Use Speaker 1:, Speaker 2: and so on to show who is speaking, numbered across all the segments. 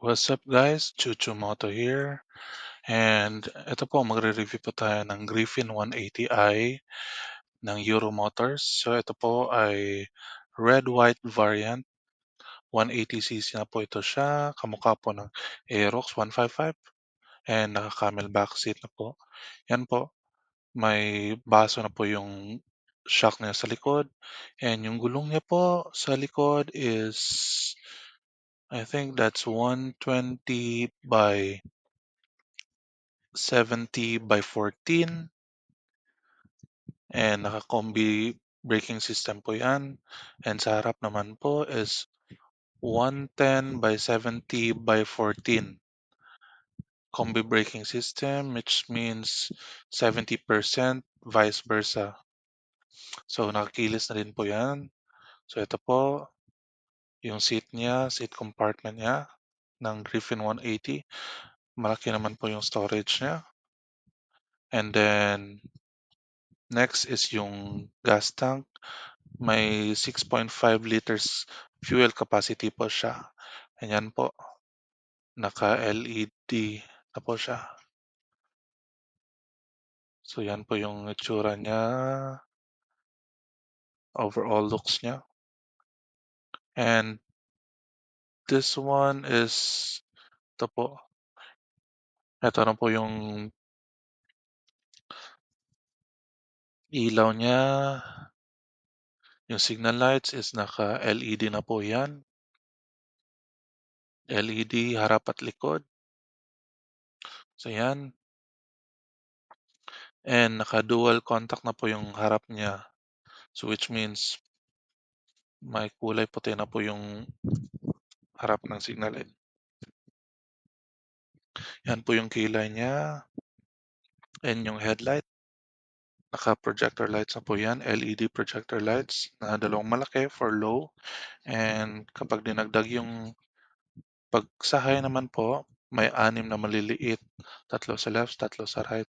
Speaker 1: What's up guys? Chuchu Moto here. And ito po, magre-review po tayo ng Griffin 180i ng Euro Motors. So ito po ay red-white variant. 180cc na po ito siya. Kamukha po ng Aerox 155. And naka-camel back seat na po. Yan po. May baso na po yung shock niya sa likod. And yung gulong niya po sa likod is I think that's 120 by 70 by 14 and naka-combi braking system po yan. And sa harap naman po is 110 by 70 by 14 combi braking system, which means 70% vice versa. So nakakilis na din po yan. So ito po yung seat niya, seat compartment niya ng Griffin 180. Malaki naman po yung storage niya. And then next is yung gas tank. May 6.5 liters fuel capacity po siya. Ayan po. Naka-LED na po siya. So yan po yung itsura niya. Overall looks niya. And this one is ito po. Ito na po yung ilaw niya. Yung signal lights is naka-LED na po yan. LED harap at likod. So yan. And naka-dual contact na po yung harap niya. So which means may kulay puti na po yung harap ng signal light. Yan po yung kilay niya. And yung headlight. Naka-projector lights na po yan. LED projector lights na dalawang malaki for low. And kapag dinagdag yung pagsahay naman po, may 6 na maliliit. 3 sa left, 3 sa right.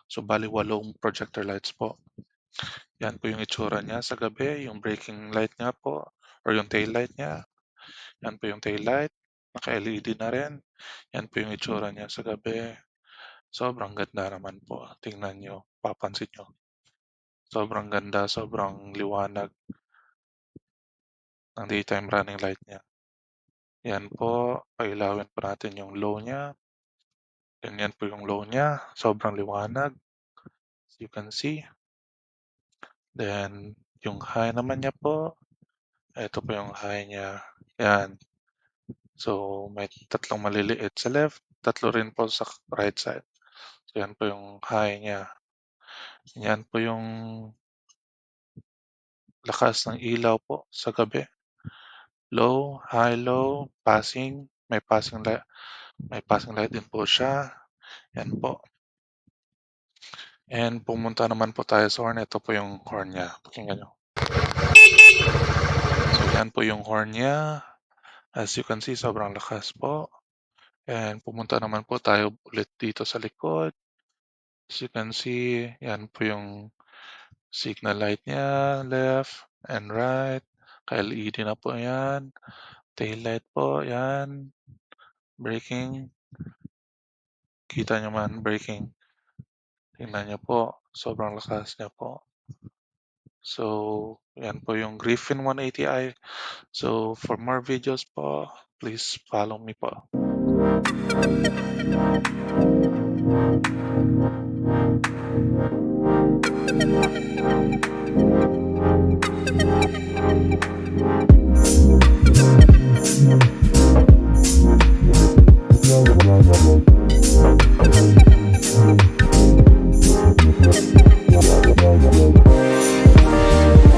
Speaker 1: So bali 8 projector lights po. Yan po yung itsura niya sa gabi. Yung braking light niya po or yung tail light niya. Yan po yung tail light. Naka-LED na rin. Yan po yung itsura niya sa gabi. Sobrang ganda naman po. Tingnan nyo. Papansin nyo. Sobrang ganda. Sobrang liwanag ng daytime running light niya. Yan po. Pailawin po natin yung low niya. Yan po yung low niya. Sobrang liwanag. As you can see. Then, yung high naman niya po. Ito po yung high niya. Yan. So, may 3 maliliit sa left. 3 rin po sa right side. So, yan po yung high niya. Yan po yung lakas ng ilaw po sa gabi. Low, high, low, passing. May passing light din po siya. Yan po. And pumunta naman po tayo sa horn. Ito po yung horn niya. Pakinggan nyo. So, yan po yung horn niya. As you can see, sobrang lakas po. And pumunta naman po tayo ulit dito sa likod. As you can see, yan po yung signal light niya, left and right. Ka-LED na po yan. Tail light po, yan. Braking. Kita nyo man, braking. Tingnan nyo po, sobrang lakas niya po. So, yan po yung Griffin 180i. So, for more videos po, please follow me po.